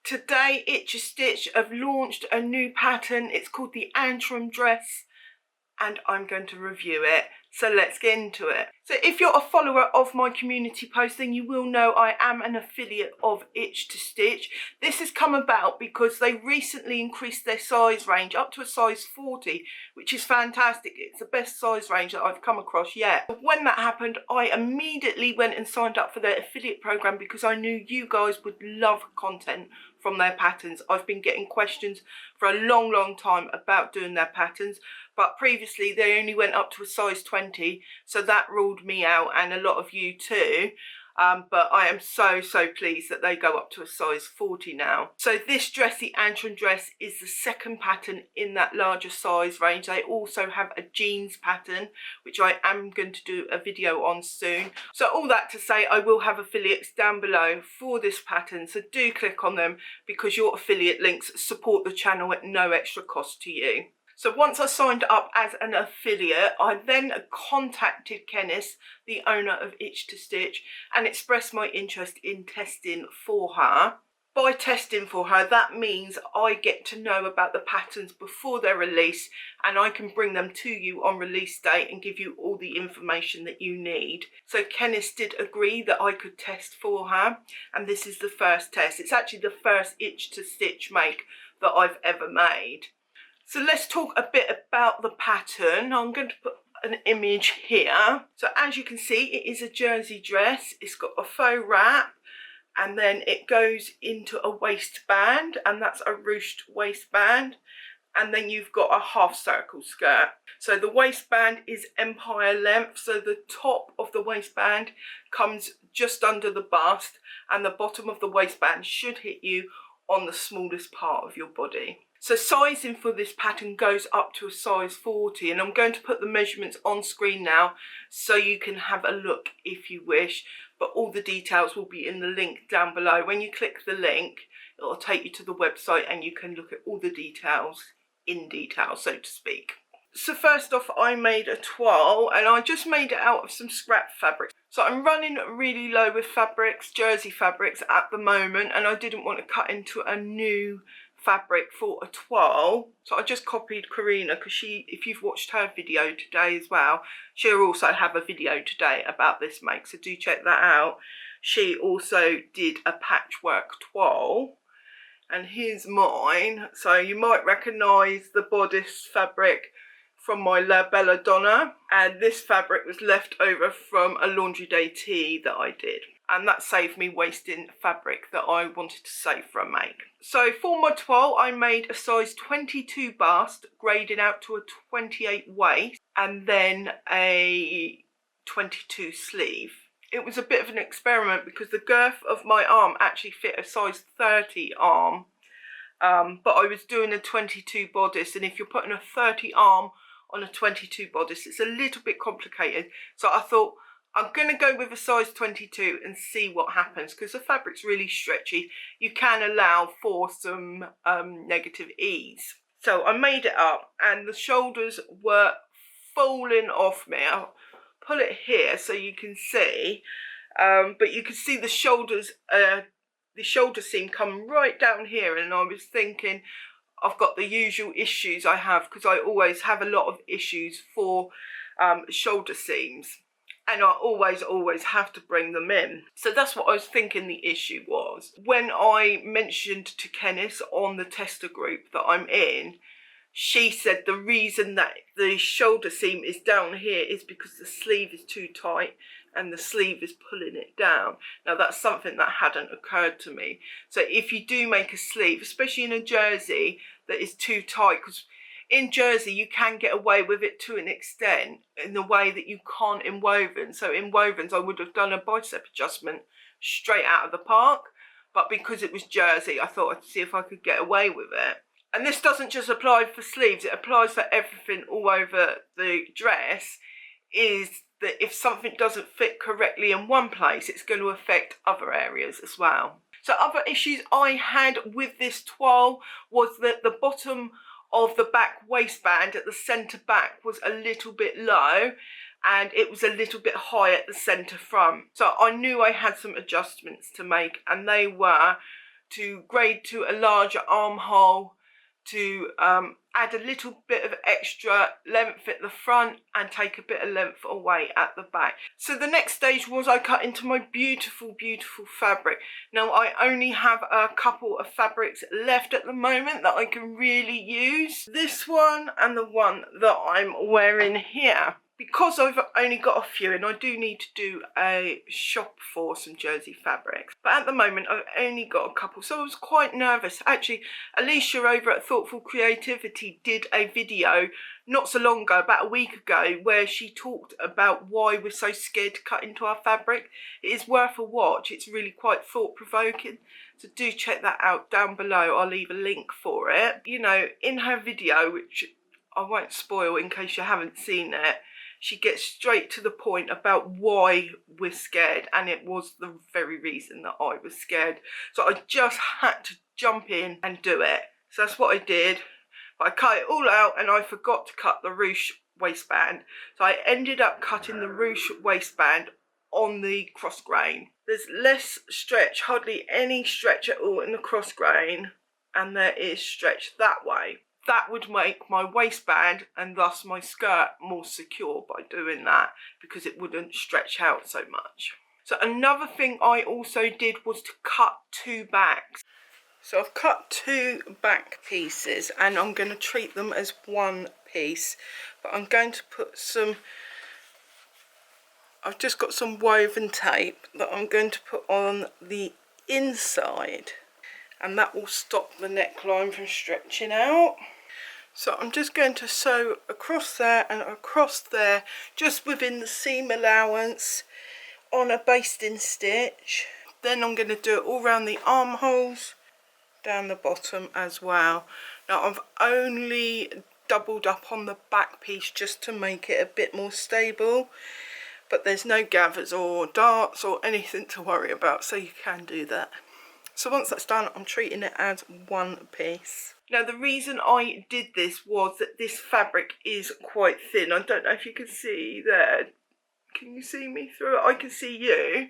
Today Itch a Stitch have launched a new pattern. It's called the Antrim Dress and I'm going to review it. So let's get into it. So if you're a follower of my community post, then you will know I am an affiliate of Itch to Stitch. This has come about because they recently increased their size range up to a size 40, which is fantastic. It's the best size range that I've come across yet. When that happened, I immediately went and signed up for their affiliate program because I knew you guys would love content from their patterns. I've been getting questions for a long time about doing their patterns, but previously they only went up to a size 20, so that ruled me out and a lot of you too. But I am so pleased that they go up to a size 40 now. So this dress, the Antrim Dress, is the second pattern in that larger size range. They also have a jeans pattern, which I am going to do a video on soon. So all that to say, I will have affiliates down below for this pattern, so do click on them because your affiliate links support the channel at no extra cost to you. So once I signed up as an affiliate, I then contacted Kennis, the owner of Itch to Stitch, and expressed my interest in testing for her. By testing for her, that means I get to know about the patterns before they're released, and I can bring them to you on release date and give you all the information that you need. So Kennis did agree that I could test for her, and this is the first test. It's actually the first Itch to Stitch make that I've ever made. So let's talk a bit about the pattern. I'm going to put an image here. So as you can see, it is a jersey dress. It's got a faux wrap and then it goes into a waistband, and that's a ruched waistband. And then you've got a half circle skirt. So the waistband is empire length. So the top of the waistband comes just under the bust and the bottom of the waistband should hit you on the smallest part of your body. So sizing for this pattern goes up to a size 40, and I'm going to put the measurements on screen now so you can have a look if you wish, but all the details will be in the link down below. When you click the link, it'll take you to the website and you can look at all the details in detail, so to speak. So first off, I made a toile, and I just made it out of some scrap fabric. So I'm running really low with fabrics, jersey fabrics at the moment, and I didn't want to cut into a new fabric for a toile, so I just copied Karina because she, if you've watched her video today as well, she'll also have a video today about this make, so do check that out. She also did a patchwork toile, and here's mine. So you might recognise the bodice fabric from my La Belladonna, and this fabric was left over from a laundry day tee that I did, and that saved me wasting fabric that I wanted to save for a make. So for my toile, I made a size 22 bust, graded out to a 28 waist, and then a 22 sleeve. It was a bit of an experiment because the girth of my arm actually fit a size 30 arm, but I was doing a 22 bodice, and if you're putting a 30 arm on a 22 bodice, it's a little bit complicated. So I thought, I'm going to go with a size 22 and see what happens, because the fabric's really stretchy. You can allow for some negative ease. So I made it up, and the shoulders were falling off me. I'll pull it here so you can see, but you can see the shoulders, the shoulder seam come right down here, and I was thinking, I've got the usual issues I have, because I always have a lot of issues for shoulder seams, and I always have to bring them in. So that's what I was thinking the issue was. When I mentioned to Kennis on the tester group that I'm in, she said the reason that the shoulder seam is down here is because the sleeve is too tight and the sleeve is pulling it down. Now that's something that hadn't occurred to me. So if you do make a sleeve, especially in a jersey that is too tight, because in jersey you can get away with it to an extent in the way that you can't in woven. So in wovens I would have done a bicep adjustment straight out of the park, but because it was jersey I thought I'd see if I could get away with it. And this doesn't just apply for sleeves, it applies for everything all over the dress, is that if something doesn't fit correctly in one place, it's going to affect other areas as well. So other issues I had with this toile was that the bottom of the back waistband at the centre back was a little bit low, and it was a little bit high at the centre front. So I knew I had some adjustments to make, and they were to grade to a larger armhole, to add a little bit of extra length at the front and take a bit of length away at the back. So the next stage was I cut into my beautiful, beautiful fabric. Now I only have a couple of fabrics left at the moment that I can really use. This one and the one that I'm wearing here. Because I've only got a few and I do need to do a shop for some jersey fabrics, but at the moment I've only got a couple, so I was quite nervous. Actually, Alicia over at Thoughtful Creativity did a video not so long ago, about a week ago, where she talked about why we're so scared to cut into our fabric. It is worth a watch. It's really quite thought-provoking, so do check that out down below. I'll leave a link for it. You know, in her video, which I won't spoil in case you haven't seen it, she gets straight to the point about why we're scared, and it was the very reason that I was scared. So I just had to jump in and do it. So that's what I did. But I cut it all out and I forgot to cut the ruche waistband. So I ended up cutting the ruche waistband on the cross grain. There's less stretch, hardly any stretch at all in the cross grain, and there is stretch that way. That would make my waistband and thus my skirt more secure by doing that, because it wouldn't stretch out so much. So another thing I also did was to cut two backs. So I've cut two back pieces and I'm going to treat them as one piece, but I'm going to put some, I've just got some woven tape that I'm going to put on the inside, and that will stop the neckline from stretching out. So I'm just going to sew across there and across there, just within the seam allowance, on a basting stitch. Then I'm going to do it all around the armholes, down the bottom as well. Now I've only doubled up on the back piece just to make it a bit more stable, but there's no gathers or darts or anything to worry about, so you can do that. So once that's done, I'm treating it as one piece. Now the reason I did this was that this fabric is quite thin. I don't know if you can see there. Can you see me through it? I can see you.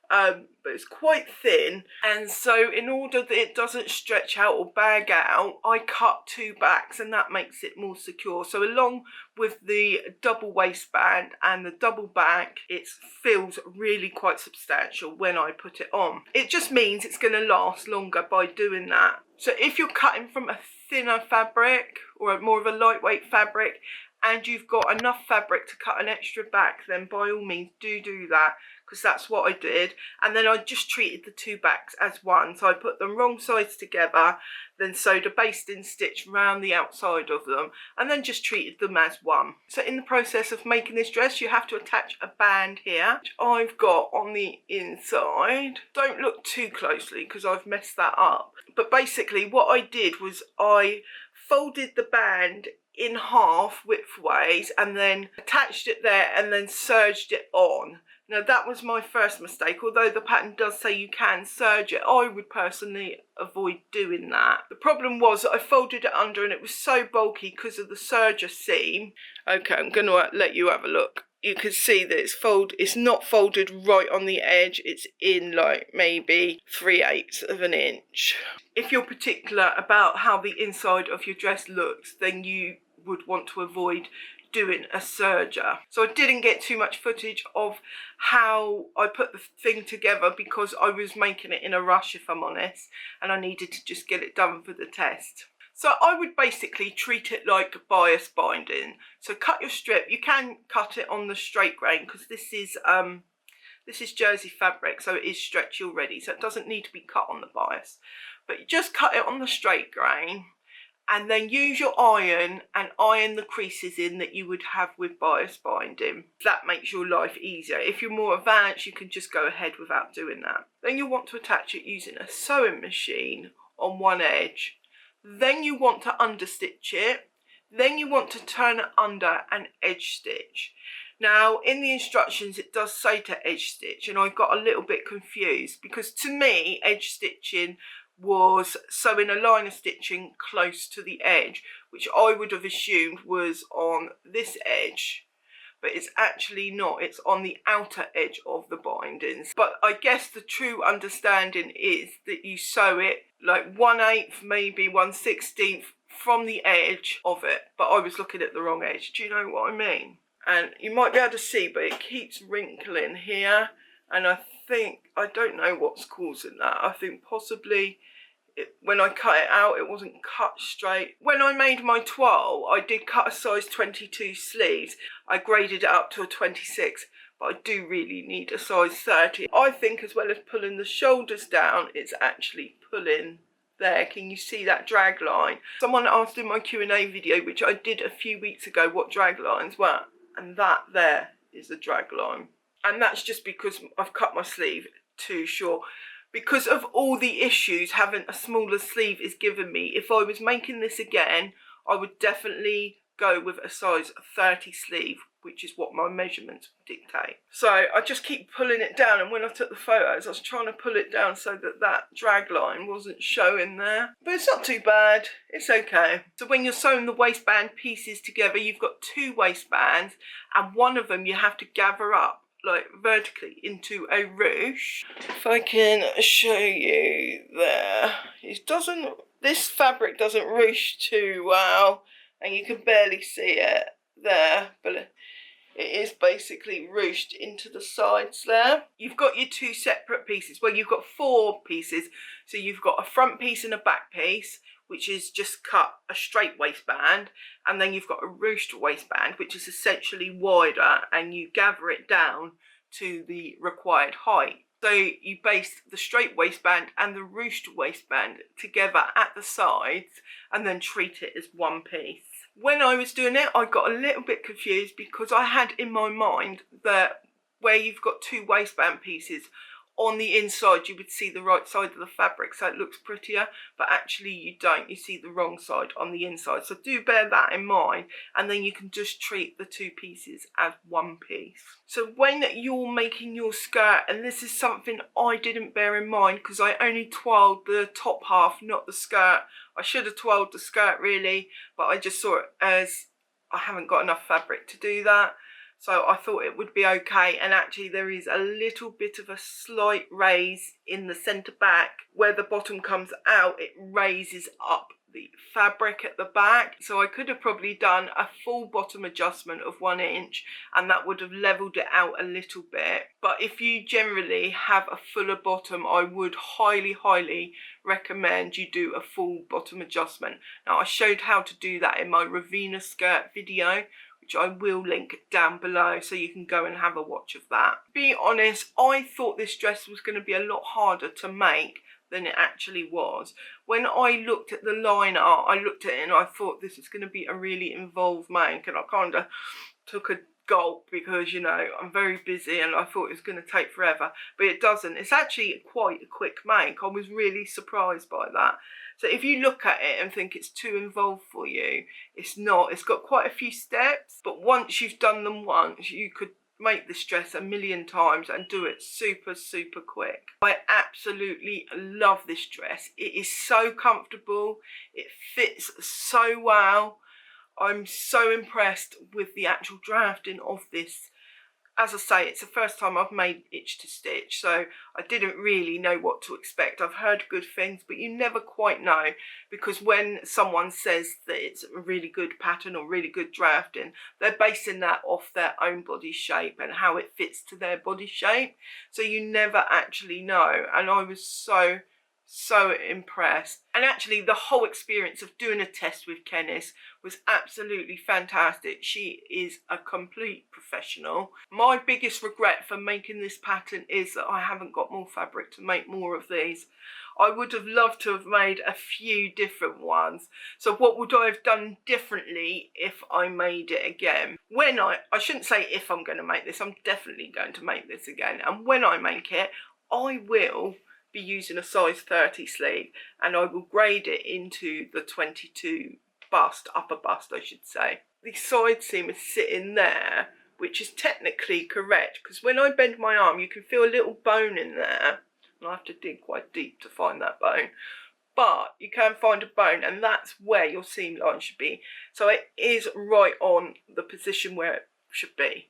But it's quite thin, and so in order that it doesn't stretch out or bag out, I cut two backs, and that makes it more secure. So along with the double waistband and the double back, it feels really quite substantial when I put it on. It just means it's going to last longer by doing that. So if you're cutting from a thinner fabric or more of a lightweight fabric, and you've got enough fabric to cut an extra back, then by all means do that, because that's what I did. And then I just treated the two backs as one. So I put them wrong sides together, then sewed a basting stitch around the outside of them, and then just treated them as one. So in the process of making this dress, you have to attach a band here, which I've got on the inside. Don't look too closely because I've messed that up. But basically what I did was I folded the band in half widthways and then attached it there and then serged it on. Now that was my first mistake. Although the pattern does say you can serge it, I would personally avoid doing that. The problem was that I folded it under and it was so bulky because of the serger seam. Okay, I'm going to let you have a look. You can see that it's not folded right on the edge. It's in like maybe 3/8 of an inch. If you're particular about how the inside of your dress looks, then you would want to avoid doing a serger. So I didn't get too much footage of how I put the thing together because I was making it in a rush, if I'm honest, and I needed to just get it done for the test. So I would basically treat it like bias binding. So cut your strip. You can cut it on the straight grain because this is jersey fabric, so it is stretchy already, so it doesn't need to be cut on the bias. But you just cut it on the straight grain, and then use your iron and iron the creases in that you would have with bias binding. That makes your life easier. If you're more advanced, you can just go ahead without doing that. Then you'll want to attach it using a sewing machine on one edge. Then you want to understitch it. Then you want to turn it under and edge stitch. Now in the instructions it does say to edge stitch, and I got a little bit confused because to me edge stitching was sewing a line of stitching close to the edge, which I would have assumed was on this edge. but it's actually not. It's on the outer edge of the bindings. But I guess the true understanding is that you sew it like 1/8, maybe 1/16 from the edge of it. But I was looking at the wrong edge. Do you know what I mean? And you might be able to see, but it keeps wrinkling here. And I don't know what's causing that. I think possibly when I cut it out, it wasn't cut straight. When I made my toile, I did cut a size 22 sleeves. I graded it up to a 26, but I do really need a size 30. I think as well as pulling the shoulders down, it's actually pulling there. Can you see that drag line? Someone asked in my Q&A video, which I did a few weeks ago, what drag lines were, and that there is the drag line. And that's just because I've cut my sleeve too short. Because of all the issues having a smaller sleeve is given me, if I was making this again, I would definitely go with a size 30 sleeve, which is what my measurements dictate. So I just keep pulling it down, and when I took the photos, I was trying to pull it down so that that drag line wasn't showing there. But it's not too bad, it's okay. So when you're sewing the waistband pieces together, you've got 2 waistbands, and one of them you have to gather up like vertically into a ruche. If I can show you there, this fabric doesn't ruche too well, and you can barely see it there, but it is basically ruched into the sides there. You've got your 2 separate pieces. Well, you've got 4 pieces. So you've got a front piece and a back piece, which is just cut a straight waistband, and then you've got a ruched waistband, which is essentially wider, and you gather it down to the required height. So you base the straight waistband and the ruched waistband together at the sides, and then treat it as one piece. When I was doing it, I got a little bit confused because I had in my mind that where you've got 2 waistband pieces, on the inside you would see the right side of the fabric, so it looks prettier, but actually you don't. You see the wrong side on the inside. So do bear that in mind, and then you can just treat the 2 pieces as one piece. So when you're making your skirt, and this is something I didn't bear in mind because I only toiled the top half, not the skirt. I should have toiled the skirt really, but I just saw it as I haven't got enough fabric to do that. So I thought it would be okay, and actually there is a little bit of a slight raise in the centre back. Where the bottom comes out, it raises up the fabric at the back. So I could have probably done a full bottom adjustment of 1 inch, and that would have levelled it out a little bit. But if you generally have a fuller bottom, I would highly recommend you do a full bottom adjustment. Now I showed how to do that in my Ravina skirt video, which I will link down below, so you can go and have a watch of that. To be honest, I thought this dress was going to be a lot harder to make than it actually was. When I looked at the line art, I looked at it and I thought this is going to be a really involved make, and I kind of took a gulp because, you know, I'm very busy and I thought it was going to take forever, but it doesn't. It's actually quite a quick make. I was really surprised by that. So if you look at it and think it's too involved for you, it's not. It's got quite a few steps, but once you've done them once, you could make this dress a million times and do it super quick. I absolutely love this dress. It is so comfortable. It fits so well. I'm so impressed with the actual drafting of this. As I say, it's the first time I've made itch to stitch, so I didn't really know what to expect. I've heard good things, but you never quite know, because when someone says that it's a really good pattern or really good drafting, they're basing that off their own body shape and how it fits to their body shape. So you never actually know, and I was so impressed. And actually the whole experience of doing a test with Kennis was absolutely fantastic. She is a complete professional. My biggest regret for making this pattern is that I haven't got more fabric to make more of these. I would have loved to have made a few different ones. So what would I have done differently if I made it again? When I shouldn't say if I'm going to make this, I'm definitely going to make this again. And when I make it, I will be using a size 30 sleeve, and I will grade it into the 22 bust, upper bust I should say. The side seam is sitting there, which is technically correct, because when I bend my arm you can feel a little bone in there, and I have to dig quite deep to find that bone, but you can find a bone, and that's where your seam line should be. So it is right on the position where should be.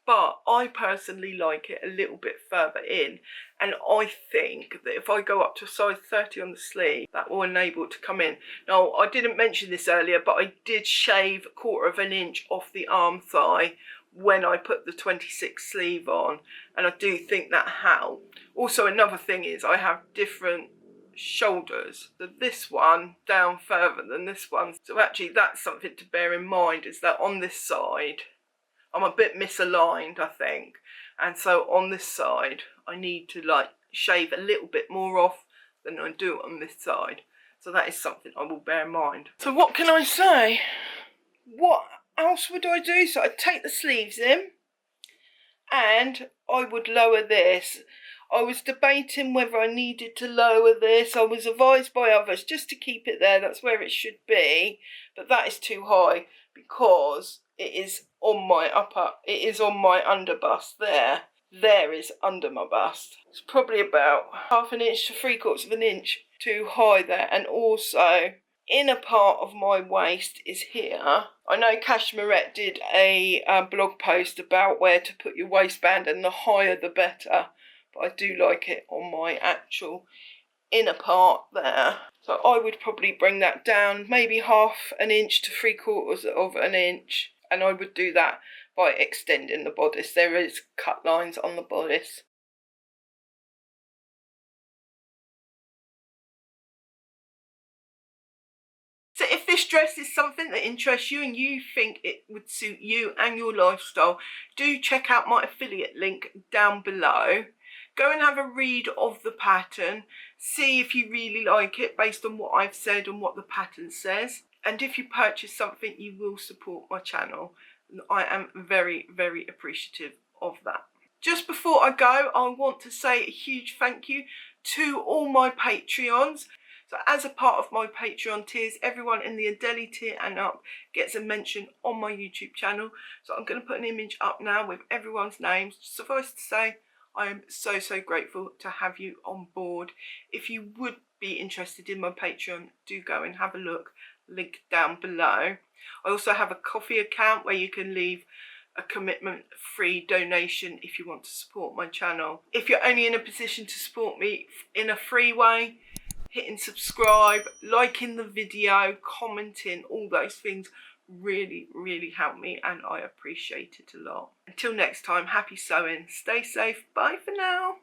But I personally like it a little bit further in, and I think that if I go up to a size 30 on the sleeve, that will enable it to come in. Now, I didn't mention this earlier, but I did shave 1/4 of an inch off the arm thigh when I put the 26 sleeve on, and I do think that helped. Also, another thing is I have different shoulders. So this one down further than this one. So actually that's something to bear in mind, is that on this side, I'm a bit misaligned, I think. And so on this side, I need to like shave a little bit more off than I do on this side. So that is something I will bear in mind. So what can I say? What else would I do? So I'd take the sleeves in and I would lower this. I was debating whether I needed to lower this. I was advised by others just to keep it there. That's where it should be. But that is too high because it is on my underbust there. There is under my bust. It's probably about 1/2 an inch to 3/4 of an inch too high there. And also, inner part of my waist is here. I know Cashmerette did a blog post about where to put your waistband, and the higher the better. But I do like it on my actual inner part there. So I would probably bring that down maybe 1/2 an inch to 3/4 of an inch. And I would do that by extending the bodice. There is cut lines on the bodice. So if this dress is something that interests you and you think it would suit you and your lifestyle, do check out my affiliate link down below. Go and have a read of the pattern. See if you really like it based on what I've said and what the pattern says. And if you purchase something, you will support my channel. And I am very, very appreciative of that. Just before I go, I want to say a huge thank you to all my Patreons. So as a part of my Patreon tiers, everyone in the Adeli tier and up gets a mention on my YouTube channel. So I'm going to put an image up now with everyone's names. Suffice to say, I am so, so grateful to have you on board. If you would be interested in my Patreon, do go and have a look. Link down below. I also have a Ko-fi account where you can leave a commitment-free donation if you want to support my channel. If you're only in a position to support me in a free way, hitting subscribe, liking the video, commenting, all those things really, really help me, and I appreciate it a lot. Until next time, happy sewing, stay safe, bye for now.